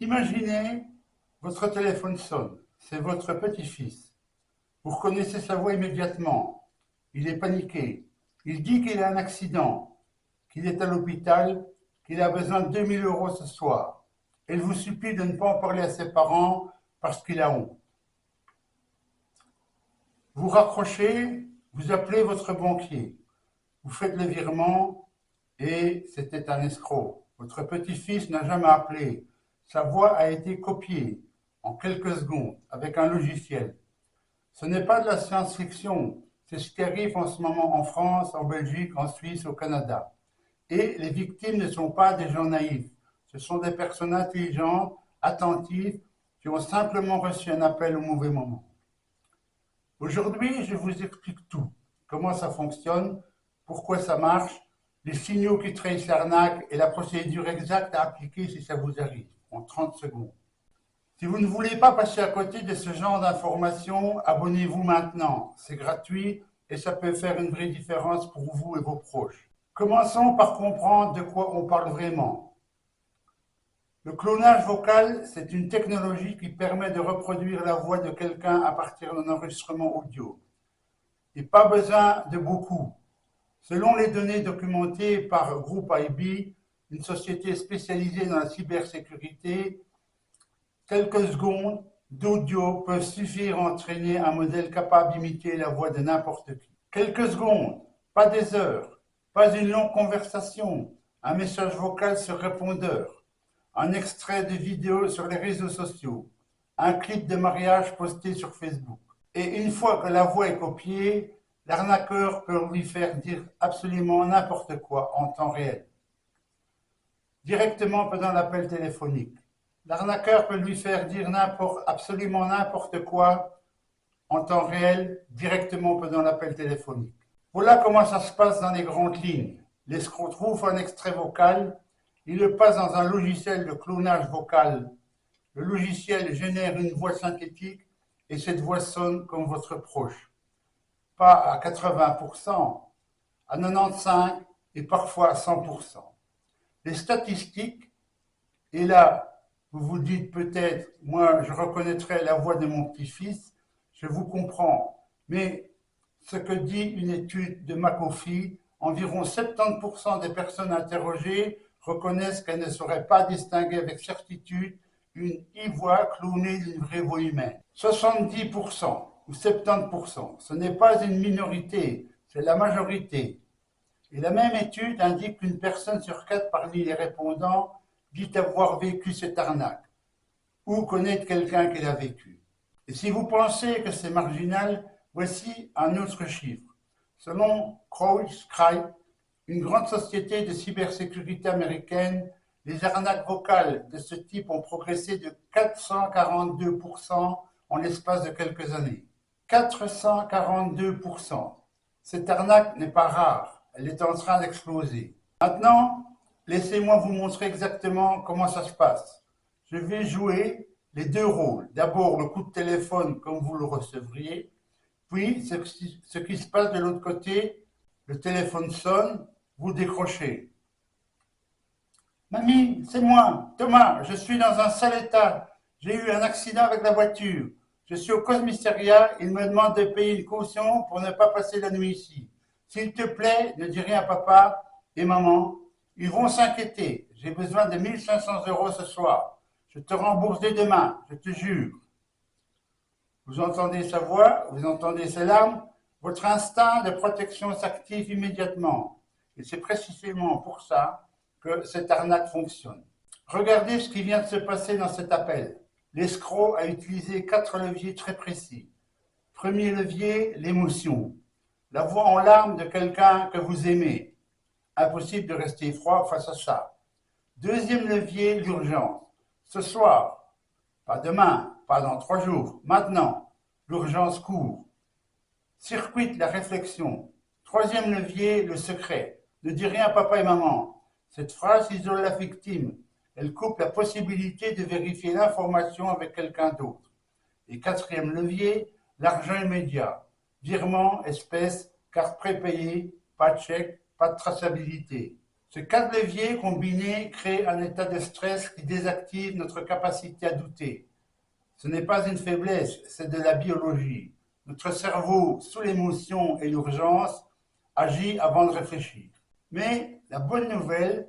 Imaginez, votre téléphone sonne, c'est votre petit-fils. Vous reconnaissez sa voix immédiatement. Il est paniqué. Il dit qu'il a un accident, qu'il est à l'hôpital, qu'il a besoin de 2 000 € ce soir. Il vous supplie de ne pas en parler à ses parents parce qu'il a honte. Vous raccrochez, vous appelez votre banquier. Vous faites le virement et c'était un escroc. Votre petit-fils n'a jamais appelé. Sa voix a été copiée en quelques secondes avec un logiciel. Ce n'est pas de la science-fiction, c'est ce qui arrive en ce moment en France, en Belgique, en Suisse, au Canada. Et les victimes ne sont pas des gens naïfs, ce sont des personnes intelligentes, attentives, qui ont simplement reçu un appel au mauvais moment. Aujourd'hui, je vous explique tout, comment ça fonctionne, pourquoi ça marche, les signaux qui trahissent l'arnaque et la procédure exacte à appliquer si ça vous arrive, en 30 secondes. Si vous ne voulez pas passer à côté de ce genre d'informations, abonnez-vous maintenant. C'est gratuit et ça peut faire une vraie différence pour vous et vos proches. Commençons par comprendre de quoi on parle vraiment. Le clonage vocal, c'est une technologie qui permet de reproduire la voix de quelqu'un à partir d'un enregistrement audio. Et pas besoin de beaucoup. Selon les données documentées par Group IB, une société spécialisée dans la cybersécurité, quelques secondes d'audio peuvent suffire à entraîner un modèle capable d'imiter la voix de n'importe qui. Quelques secondes, pas des heures, pas une longue conversation, un message vocal sur répondeur, un extrait de vidéo sur les réseaux sociaux, un clip de mariage posté sur Facebook. Et une fois que la voix est copiée, l'arnaqueur peut lui faire dire absolument n'importe quoi en temps réel, directement pendant l'appel téléphonique. L'arnaqueur peut lui faire dire absolument n'importe quoi en temps réel, directement pendant l'appel téléphonique. Voilà comment ça se passe dans les grandes lignes. L'escroc trouve un extrait vocal, il le passe dans un logiciel de clonage vocal. Le logiciel génère une voix synthétique et cette voix sonne comme votre proche. Pas à 80%, à 95% et parfois à 100%. Les statistiques, et là, vous vous dites peut-être, moi je reconnaîtrais la voix de mon petit-fils, je vous comprends, mais ce que dit une étude de McAfee, environ 70% des personnes interrogées reconnaissent qu'elles ne sauraient pas distinguer avec certitude une e-voix clonée d'une vraie voix humaine. 70% ou 70%, ce n'est pas une minorité, c'est la majorité. Et la même étude indique qu'une personne sur 4 parmi les répondants dit avoir vécu cette arnaque ou connaître quelqu'un qui l'a vécu. Et si vous pensez que c'est marginal, voici un autre chiffre. Selon CrowdStrike, une grande société de cybersécurité américaine, les arnaques vocales de ce type ont progressé de 442% en l'espace de quelques années. 442%. Cette arnaque n'est pas rare, elle est en train d'exploser. Maintenant, laissez-moi vous montrer exactement comment ça se passe. Je vais jouer les deux rôles. D'abord, le coup de téléphone comme vous le recevriez, puis ce qui se passe de l'autre côté, le téléphone sonne, vous décrochez. Mamie, c'est moi, Thomas, je suis dans un sale état. J'ai eu un accident avec la voiture. Je suis au commissariat, il me demande de payer une caution pour ne pas passer la nuit ici. S'il te plaît, ne dis rien à papa et maman. Ils vont s'inquiéter. J'ai besoin de 1500 € ce soir. Je te rembourse dès demain, je te jure. Vous entendez sa voix, vous entendez ses larmes. Votre instinct de protection s'active immédiatement. Et c'est précisément pour ça que cette arnaque fonctionne. Regardez ce qui vient de se passer dans cet appel. L'escroc a utilisé 4 leviers très précis. Premier levier, l'émotion. La voix en larmes de quelqu'un que vous aimez. Impossible de rester froid face à ça. Deuxième levier, l'urgence. Ce soir, pas demain, pas dans 3 jours, maintenant. L'urgence court. Circuite la réflexion. Troisième levier, le secret. Ne dis rien à papa et maman. Cette phrase isole la victime. Elle coupe la possibilité de vérifier l'information avec quelqu'un d'autre. Et quatrième levier, l'argent immédiat. Virement, espèces, carte prépayée, pas de chèque, pas de traçabilité. Ces 4 leviers combinés créent un état de stress qui désactive notre capacité à douter. Ce n'est pas une faiblesse, c'est de la biologie. Notre cerveau, sous l'émotion et l'urgence, agit avant de réfléchir. Mais la bonne nouvelle,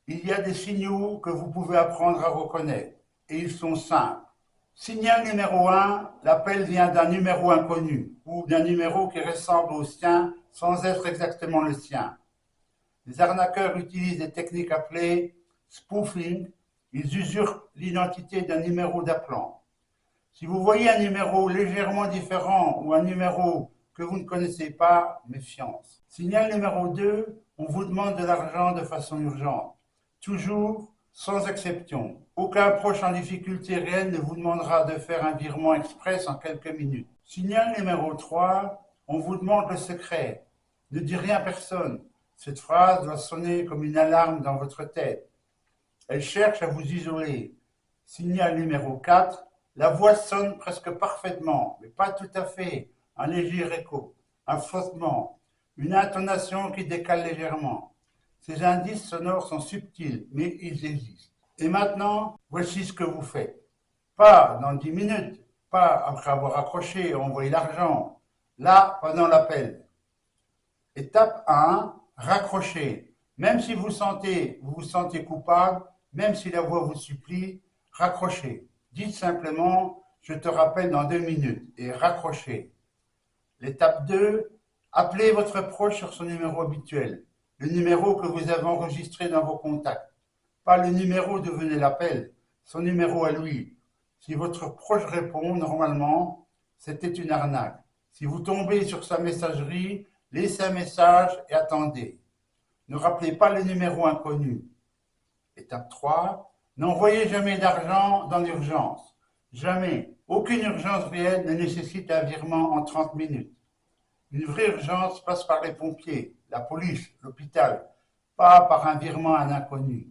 il y a des signaux que vous pouvez apprendre à reconnaître, et ils sont simples. Signal numéro 1, l'appel vient d'un numéro inconnu, ou d'un numéro qui ressemble au sien sans être exactement le sien. Les arnaqueurs utilisent des techniques appelées spoofing. Ils usurpent l'identité d'un numéro d'appelant. Si vous voyez un numéro légèrement différent ou un numéro que vous ne connaissez pas, méfiance. Signal numéro 2, on vous demande de l'argent de façon urgente. Toujours, sans exception. Aucun proche en difficulté réelle ne vous demandera de faire un virement express en quelques minutes. Signal numéro 3, on vous demande le secret. Ne dis rien à personne. Cette phrase doit sonner comme une alarme dans votre tête. Elle cherche à vous isoler. Signal numéro 4, la voix sonne presque parfaitement, mais pas tout à fait. Un léger écho, un frottement, une intonation qui décale légèrement. Ces indices sonores sont subtils, mais ils existent. Et maintenant, voici ce que vous faites. Pas dans 10 minutes, pas après avoir accroché et envoyé l'argent. Là, pendant l'appel. Étape 1, raccrochez. Même si vous vous sentez coupable, même si la voix vous supplie, raccrochez. Dites simplement « je te rappelle dans 2 minutes » et raccrochez. L'étape 2, appelez votre proche sur son numéro habituel, le numéro que vous avez enregistré dans vos contacts. Pas le numéro d'où venait l'appel, son numéro à lui. Si votre proche répond, normalement, c'était une arnaque. Si vous tombez sur sa messagerie, laissez un message et attendez. Ne rappelez pas le numéro inconnu. Étape 3, n'envoyez jamais d'argent dans l'urgence. Jamais. Aucune urgence réelle ne nécessite un virement en 30 minutes. Une vraie urgence passe par les pompiers, la police, l'hôpital, pas par un virement à un inconnu.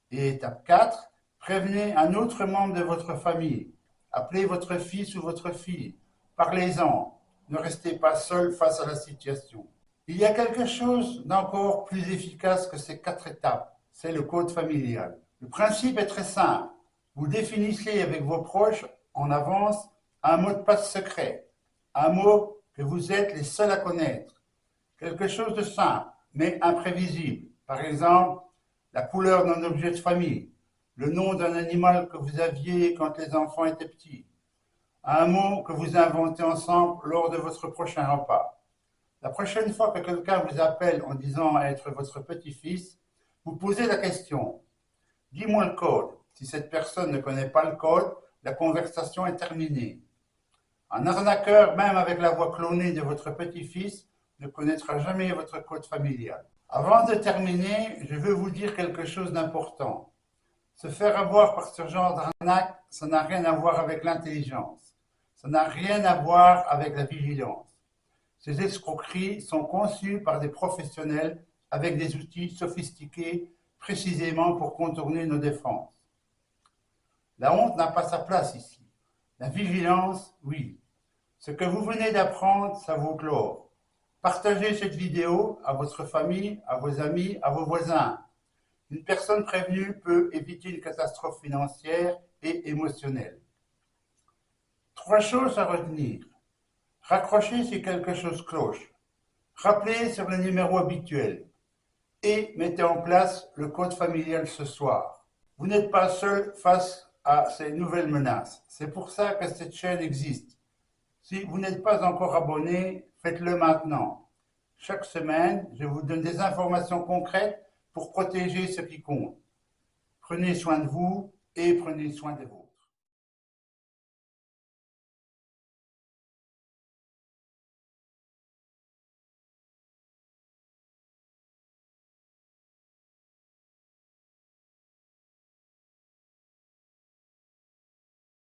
Et étape 4, prévenez un autre membre de votre famille. Appelez votre fils ou votre fille. Parlez-en. Ne restez pas seul face à la situation. Il y a quelque chose d'encore plus efficace que ces 4 étapes. C'est le code familial. Le principe est très simple. Vous définissez avec vos proches en avance un mot de passe secret. Un mot que vous êtes les seuls à connaître. Quelque chose de simple, mais imprévisible. Par exemple, la couleur d'un objet de famille, le nom d'un animal que vous aviez quand les enfants étaient petits, un mot que vous inventez ensemble lors de votre prochain repas. La prochaine fois que quelqu'un vous appelle en disant être votre petit-fils, vous posez la question « Dis-moi le code ». Si cette personne ne connaît pas le code, la conversation est terminée. Un arnaqueur, même avec la voix clonée de votre petit-fils, ne connaîtra jamais votre code familial. Avant de terminer, je veux vous dire quelque chose d'important. Se faire avoir par ce genre d'arnaque, ça n'a rien à voir avec l'intelligence. Ça n'a rien à voir avec la vigilance. Ces escroqueries sont conçues par des professionnels avec des outils sophistiqués précisément pour contourner nos défenses. La honte n'a pas sa place ici. La vigilance, oui. Ce que vous venez d'apprendre, ça vaut de l'or. Partagez cette vidéo à votre famille, à vos amis, à vos voisins. Une personne prévenue peut éviter une catastrophe financière et émotionnelle. 3 choses à retenir. Raccrochez si quelque chose cloche. Rappelez sur le numéro habituel. Et mettez en place le code familial ce soir. Vous n'êtes pas seul face à ces nouvelles menaces. C'est pour ça que cette chaîne existe. Si vous n'êtes pas encore abonné, faites-le maintenant. Chaque semaine, je vous donne des informations concrètes pour protéger ce qui compte. Prenez soin de vous et prenez soin de vous.